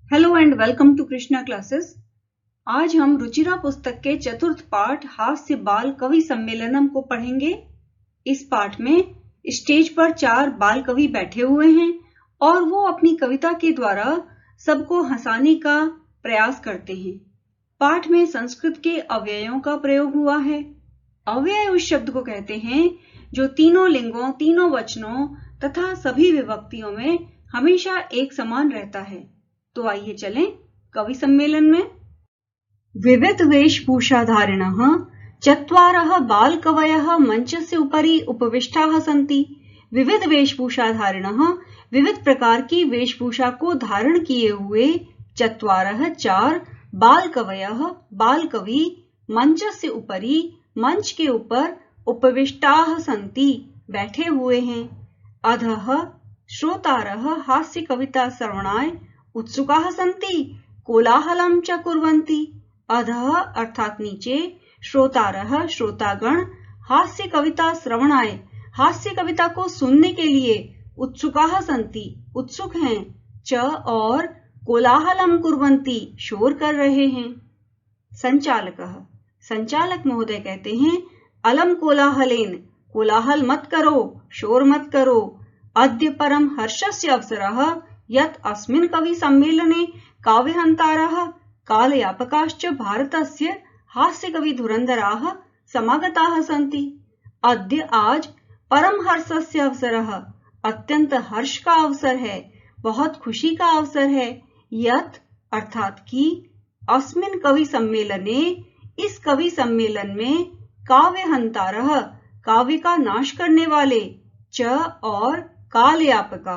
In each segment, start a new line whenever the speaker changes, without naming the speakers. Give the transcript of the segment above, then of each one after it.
Hello and welcome to Krishna classes. आज हम रुचिरा पुस्तक के चतुर्थ पाठ हास्य बाल कवि सम्मेलनम को पढ़ेंगे। इस पाठ में स्टेज पर 4 बाल कवि बैठे हुए हैं और वो अपनी कविता के द्वारा सबको हंसाने का प्रयास करते हैं। पाठ में संस्कृत के अव्ययों का प्रयोग हुआ है। अव्यय उस शब्द को कहते हैं जो तीनों लिंगों, तीनों वचनों तथा सभी विभक्तियों में हमेशा एक समान रहता है। तो आइए चलें कवि सम्मेलन में। विविध वेशभूषाधारिणः चत्वारः बालकवयः मंचस्य उपरि उपविष्टाः सन्ति। विविध वेशभूषाधारिणः विविध प्रकार की वेशभूषा को धारण किए हुए 4 बालकवयः बाल कवि मंचस्य उपरि मंच के ऊपर उपविष्टाः सन्ति बैठे हुए हैं। अधः श्रोतारः हास्य कविता श्रवणाय उत्सुकाः सन्ति कोलाहलं च कुर्वन्ति। अधः अर्थात नीचे, श्रोतारः श्रोतागण हास्य कविता श्रवणाय हास्य कविता को सुनने के लिए उत्सुकाः सन्ति उत्सुक हैं, च और कोलाहलं कुर्वन्ति शोर कर रहे हैं। संचालकः संचालक महोदय कहते हैं अलम कोलाहलेन कोलाहल मत करो, शोर मत करो। अद्य परम हर्षस्य अवसरः यत् अस्मिन् कवि सम्मेलने काव्यहन्तारः कालयापकाश्च भारतस्य हास्य कवि धुरन्धराः समागताः सन्ति। अद्य आज परम हर्षस्य अवसरः अत्यंत हर्ष का अवसर है, बहुत खुशी का अवसर है। यत् अर्थात कि अस्मिन् कवि सम्मेलने इस कवि सम्मेलन में काव्यहन्तारः काव्य का नाश करने वाले, च और कालयापका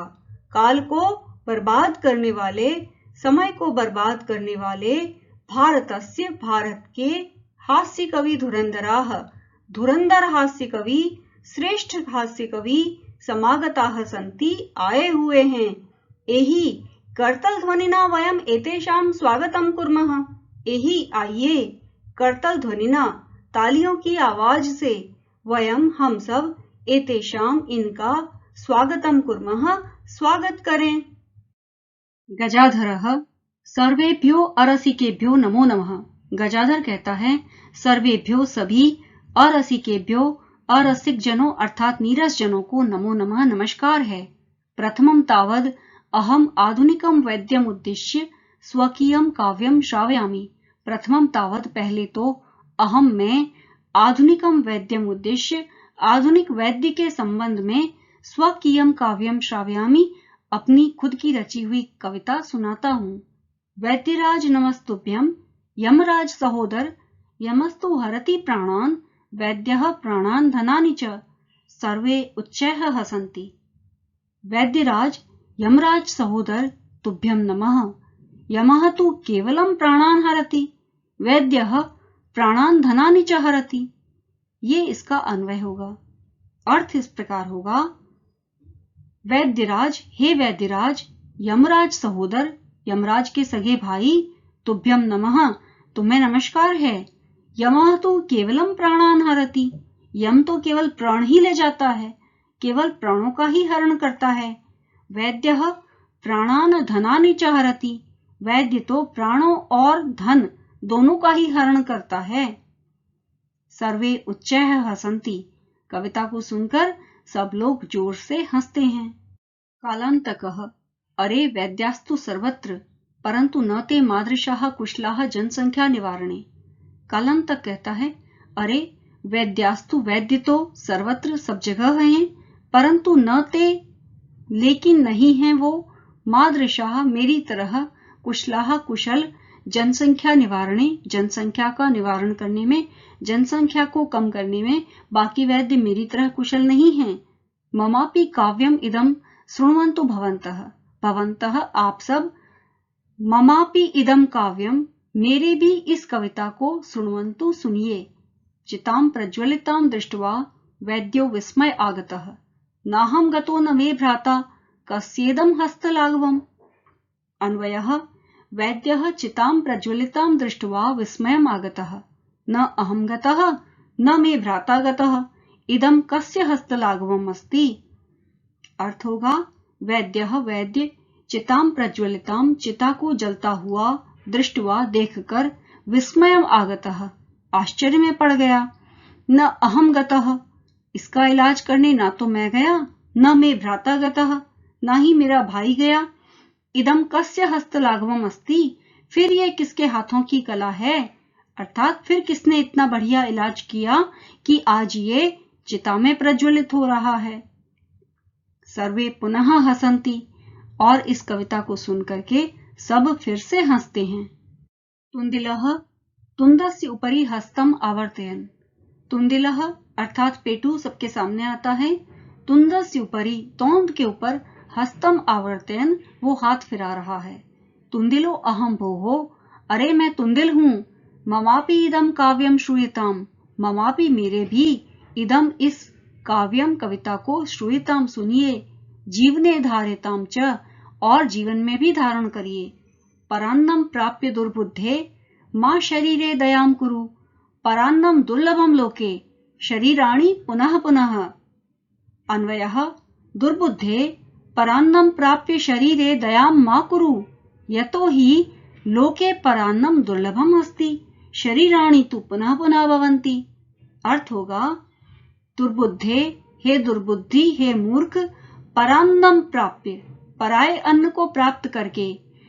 काल को बर्बाद करने वाले, समय को बर्बाद करने वाले, भारतस्य भारत के हास्य कवि धुरंधराः धुरंधर हास्य कवि, श्रेष्ठ हास्य कवि समागताः सन्ति आए हुए हैं। एहि कर्तल ध्वनिना वयम एतेषां स्वागतं कुर्मः। एहि आइए, कर्तल ध्वनिना तालियों की आवाज से, वयम हम सब, एतेषां इनका, स्वागतं कुर्मः स्वागत करें। गजाधरः सर्वेभ्यो अरसिकेभ्यो नमो नमः। गजाधर कहता है सर्वेभ्यो सभी, अरसिकेभ्यो अरसिक जनों अर्थात नीरस जनों को नमो नमः नमस्कार है। प्रथमं तावद् अहम आधुनिकं वैद्यम उद्दिश्य स्वकीयं काव्यम श्रावयामि। प्रथमं तावद् पहले तो, अहम मैं, आधुनिकम वैद्यम उद्दिश्य आधुनिक वैद्य के संबंध में, स्वकीयम काव्यम श्रावयामि अपनी खुद की रची हुई कविता सुनाता हूँ। वैद्यराज नमस्तुभ्यम, यमराज सहोदर, यमस्तु हरति प्राणान्, वैद्यः प्राणान् धनानि च, सर्वे उच्चैः हसन्ति। वैद्यराज यमराज सहोदर तुभ्यं नमः। यमः तु केवलं प्राणान् हरति, वैद्यः प्राणान् धनानि च हरति। ये इसका अन्वय होगा। अर्थ इस प्रकार होगा, वैद्यराज हे वैद्यराज, यमराज सहोदर यमराज के सगे भाई, तुभ्यम नमः तुम्हें नमस्कार है। यमः तो केवलम प्राणान् हरति, यम तो केवल प्राण ही ले जाता है, केवल प्राणों का ही हरण करता है। वैद्यः प्राणान् धनानि च हरति, वैद्य तो प्राणों और धन दोनों का ही हरण करता है। सर्वे उच्चैः हसन्ति, कविता को सुनकर सब लोग जोर से हंसते हैं। कालांतकः अरे वैद्यास्तु सर्वत्र परंतु न ते मादृशाः कुशलाः जनसंख्या निवारणे। कालांतक कहता है अरे वैद्यास्तु वैद्य तो सर्वत्र सब जगह हैं, परंतु न ते लेकिन नहीं है वो, मादृशाः मेरी तरह, कुशलाः कुशल, जनसंख्या निवारणे जनसंख्या का निवारण करने में, जनसंख्या को कम करने में बाकी वैद्य मेरी तरह कुशल नहीं हैं। ममापि काव्यम इदम शृण्वन्तु भवन्तः, भवन्तः आप सब, ममापि इदम काव्यम मेरे भी इस कविता को शृण्वन्तु सुनिए। चितां प्रज्वलितां दृष्ट्वा वैद्यो विस्मय आगतः, नाहं गतो न मे भ्राता कस्येदं हस्तलाघवम्। अन्वयः वैद्यः चितां प्रज्वलितां दृष्ट्वा विस्मयम् आगतः, न अहं गतः न मे भ्राता गतः, इदं कस्य हस्तलाघवम् अस्ति। अर्थ होगा वैद्यः वैद्य चिताम प्रज्वलिताम, चिता को जलता हुआ, दृष्टवा देखकर, विस्मयम आगतः, आश्चर्य में पड़ गया, न अहम गतः, इसका इलाज करने ना तो मैं गया, न मे भ्राता गतः, ना ही मेरा भाई गया, इदम कस्य हस्तलाघवम अस्ति, फिर ये किसके हाथों की कला है, अर्थात फिर किसने इतना बढ़िया इलाज किया कि आज ये चिता में प्रज्वलित हो रहा है। सर्वे पुनः हसंती, और इस कविता को सुन करके सब फिर से हंसते हैं। तुंदिलः तुंदस्य उपरि हस्तम आवर्तयन्, तुंदिलः अर्थात पेटू सबके सामने आता है, तुंदस्य उपरि तोंद के ऊपर, हस्तम आवर्तयन् वो हाथ फिरा रहा है। तुंदिलो अहम भोहो, अरे मैं तुंदिल हूँ, ममापि इदम काव्यम श्रूयताम, ममापि मेरे भी, इदम इस काव्यम कविता को, श्रूयताम सुनिए, जीवने धार्यताम च, और जीवन में भी धारण करिए। परान्नम प्राप्य दुर्बुद्धे, मां शरीरे दयाम कुरु, परान्नम दुर्लभम लोके, शरीराणि पुनः पुनः। अन्वयः दुर्बुद्धे परान्नम प्राप्य शरीरे दयाम मा कुरु, यतो हि लोके परान्नम दुर्लभम अस्ति, शरीराणि तु पुनः पुनः भवन्ति। अर्थ होगा, दुर्बुद्धे, हे दुर्बुद्धि, हे मूर्ख, परान्नम प्राप्य, पराये अन्न को प्राप्त करके,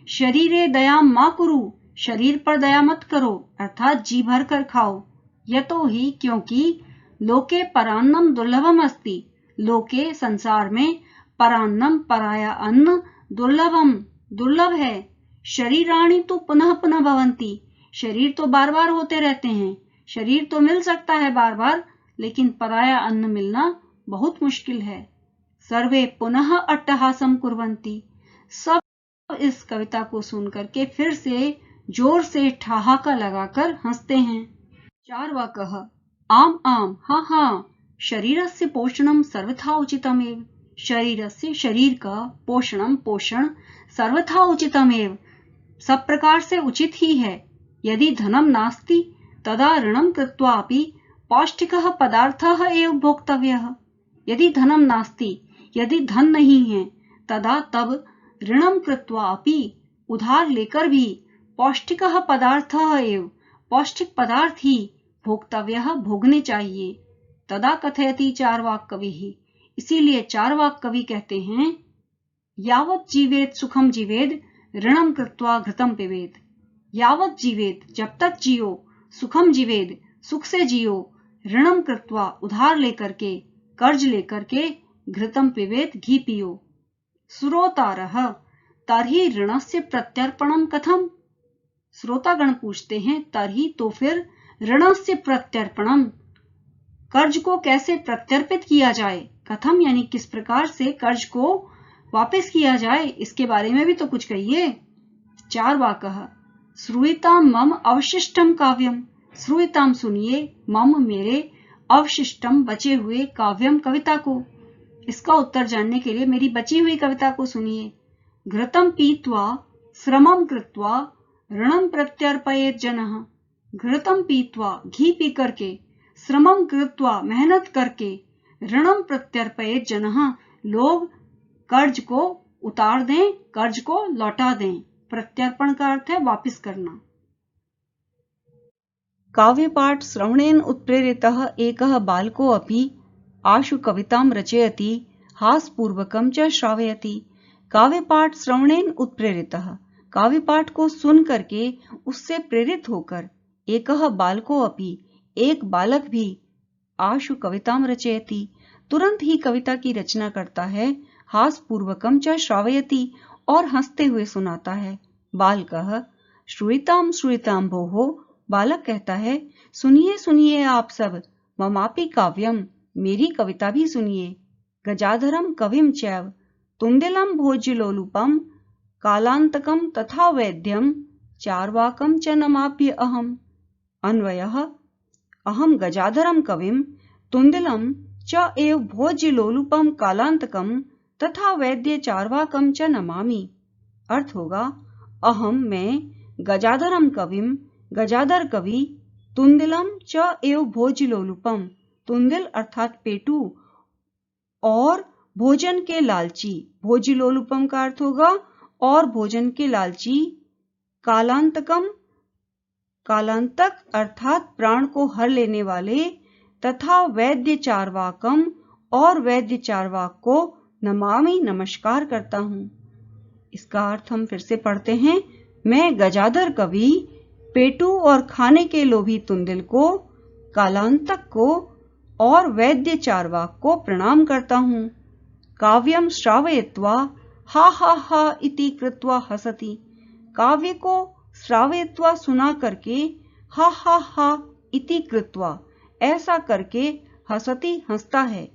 शरीरे दयाम मा कुरु, शरीर पर दया मत करो, अर्थात जी भर कर खाओ, यतो ही क्योंकि, लोके परान्नम दुर्लभम अस्ति, लोके संसार में, परान्नम पराया अन्न, दुर्लभम दुर्लभ है, शरीराणि तो पुनः पुनः भवन्ति, शरीर तो बार बार होते रहते हैं, शरीर तो मिल सकता है बार बार, लेकिन पराया अन्न मिलना बहुत मुश्किल है। सर्वे पुनः अट्टहासम कुर्वन्ति, सब इस कविता को सुन करके फिर से जोर से ठहाका लगाकर हंसते हैं। चार्वाकः आम आम, हाँ हाँ, शरीरस्य पोषणम सर्वथा उचितमेव, शरीरस्य शरीर का, पोषणम पोषण, सर्वथा उचितमेव सब प्रकार से उचित ही है। यदि धनम नास्ति तदा ऋणम कृत्वा अपि पौष्टिकः पदार्थः एव भोक्तव्यः, यदि धनम नास्ति, यदि धन नहीं है, तदा तब ऋणम कृत्वा अपि, उधार लेकर भी, पौष्टिकः पदार्थः एव, पौष्टिक पदार्थ ही, भोक्तव्यः भोगने चाहिए। तदा कथयति चार्वाक कवि, इसीलिए चार्वाक कवि कहते हैं, यावत् जीवेत सुखम जीवेद, ऋणम कृत्वा घृतम पिबेद, यावत् जीवेत जब तक जियो, सुखम जीवेद सुख से जियो, ऋणम कृत्वा उधार लेकर के, कर्ज लेकर के, घृतम पिबेद घी पियो। श्रोतारः तर्हि ऋणस्य प्रत्यर्पणम कथम, श्रोतागण पूछते हैं, तर्हि तो फिर, ऋणस्य प्रत्यर्पणम, कर्ज को कैसे प्रत्यर्पित किया जाए, कथम यानी किस प्रकार से कर्ज को वापस किया जाए, इसके बारे में भी तो कुछ कहिए। चार्वाकः श्रूयताम मम अवशिष्टम काव्यम, श्रूयताम सुनिए, मम मेरे, अवशिष्टम बचे हुए, काव्यम कविता को, इसका उत्तर जानने के लिए मेरी बची हुई कविता को सुनिए। घृतम पीत्वा श्रमम कृत्वा ऋणम प्रत्यर्पयेत जनः, घृतम पीत्वा घी पी करके, श्रमम कृत्वा मेहनत करके, ऋणम प्रत्यर्पयेत जनः लोग कर्ज को उतार दें, कर्ज को लौटा दें। प्रत्यर्पण का अर्थ है वापस करना। काव्य पाठ श्रवणेन उत्प्रेरितः एकः बालको अपि आशु कवितां रचयति, हासपूर्वकं च श्रावयति। काव्य पाठ श्रवणेन उत्प्रेरितः, काव्य पाठ को सुन करके, उससे प्रेरित होकर, एकः बालको अपि एक बालक भी, आशु कवितां रचयति तुरंत ही कविता की रचना करता है, हासपूर्वकं च श्रावयति और हंसते हुए सुनाता है। बालकः श्रूयताम श्रूयताम भोः, बालक कहता है, सुनिए सुनिए आप सब, ममापि काव्यम, मेरी कविता भी सुनिए। गजाधरम कविम चैव, तुंदिलम भोज्यलोलुपम, कालांतकम तथा वैद्यम, चार्वाकम च नमाप्य अहम। अन्वयः अहम गजाधरम कविम, तुंदिलम च एव भोज्यलोलुपम, कालांतकम तथा वैद्य चार्वाकम च नमामि। अर्थ होगा, अहम मैं, गजाधरम कविम गजाधर कवि, तुंदिलम च एव भोज्यलोलुपम, तुंदिल अर्थात पेटू और भोजन के लालची, भोज्यलोलुपम का अर्थ होगा और भोजन के लालची, कालांतकम कालांतक अर्थात प्राण को हर लेने वाले, तथा वैद्य चार्वाकम और वैद्य चार्वाक को नमामि नमस्कार करता हूँ। इसका अर्थ हम फिर से पढ़ते हैं। मैं गजाधर कवि पेटू और खाने के लोभी तुंदिल को, कालांतक को और वैद्य चार्वाक को प्रणाम करता हूँ। काव्यम श्रावयित्वा हा हा हा इति कृत्वा हसति। काव्य को श्रावयित्वा सुना करके, हा हा हा इति कृत्वा ऐसा करके, हसति हंसता है।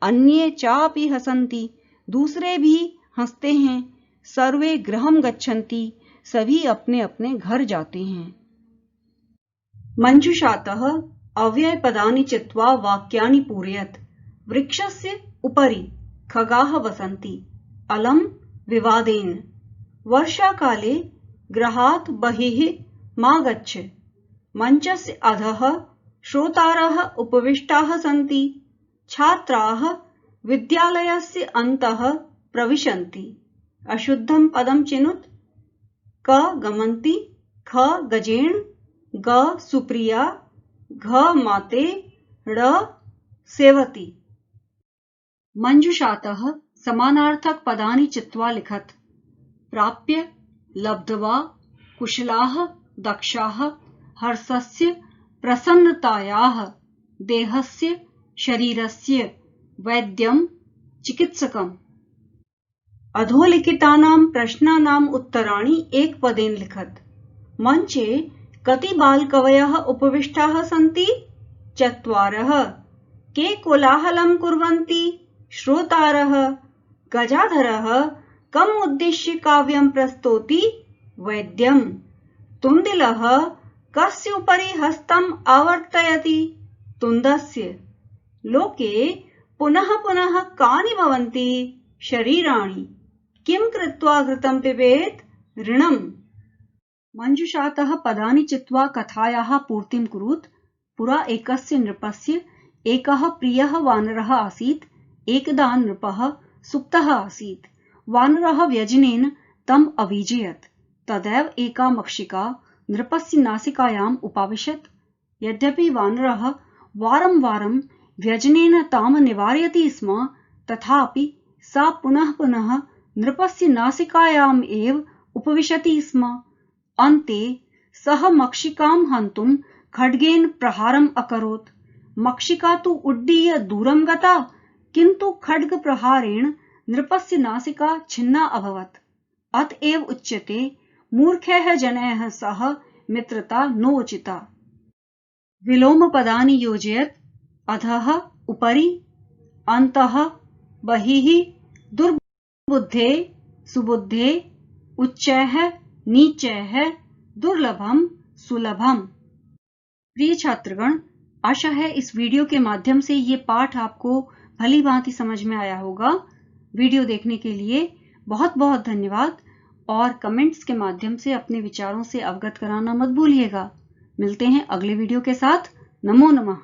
अन्ये चापि हसन्ति दूसरे भी हंसते हैं। सर्वे गृहं गच्छन्ति सभी अपने अपने घर जाते हैं। मंजुषातः अव्ययपदानि चित्वा वाक्यानि पूरयत्। वृक्षस्य उपरि खगाः वसन्ति अलम् विवादेन। वर्षाकाले गृहात् बहिः मा गच्छ। मंचस्य अधः श्रोतारः उपविष्टाः सन्ति। छात्राः विद्यालयस्य अन्तः प्रविशन्ति। अशुद्धं पदं चिनुत। क गमन्ति, ख गजेण, ग सुप्रिया, घ माते, ड़ सेवति। मंजुषातः समानार्थक पदानि चित्वा लिखत। प्राप्य, लब्ध्वा, कुशलाः, दक्षाः, हर्षस्य, प्रसन्नतायाः, देहस्य, शरीरस्य, वैद्यं, चिकित्सकम्। अधोलिखितानां प्रश्नानाम् उत्तराणि एकपदेन लिखत। मंचे कति बालकवयः उपविष्टाः सन्ति? 4। के कोलाहलं कुर्वन्ति? श्रोतारः। गजाधरः कम् उद्दिश्य काव्यं प्रस्तौति? वैद्यं। तुंदिलः कस्य उपरि हस्तम् आवर्तयति? तुन्दस्य। लोके पुनः पुनः कानि भवन्ति? शरीराणि। किं कृत्वा घृतं पिबेत्? ऋणम्। मंजुषातः पदानि चित्वा कथायाः पूर्तिं कुरुत। पुरा एकस्य नृपस्य एकः प्रियः वानरः आसीत्। एकदा नृपः सुप्तः आसीत्। वानरः व्यजनेन तम् अवीजयत्। तदैव एका मक्षिका नृपस्य नासिकायाम् उपाविशत्। यद्यपि वानरः वारं वारं व्यजनेन ताम् निवारयति स्म, तथापि सा पुनः पुनः नृपस्य नासिकायाम् एव उपविशति स्म। अन्ते सः मक्षिकां हन्तुं खड्गेन प्रहारम् अकरोत्। मक्षिका तु उड्डीय दूरं गता, किन्तु खड्गप्रहारेण नृपस्य नासिका छिन्ना अभवत्। अतएव उच्यते मूर्खैः जनैः सह मित्रता नोचिता। विलोमपदानि योजयत्। अधः उपरि, अन्तः बहिः, दुर्बुद्धे सुबुद्धे, उच्चैः नीचैः, दुर्लभम सुलभम। प्रिय छात्रगण, आशा है इस वीडियो के माध्यम से ये पाठ आपको भली भांति समझ में आया होगा। वीडियो देखने के लिए बहुत बहुत धन्यवाद और कमेंट्स के माध्यम से अपने विचारों से अवगत कराना मत भूलिएगा। मिलते हैं अगले वीडियो के साथ। नमो नमः।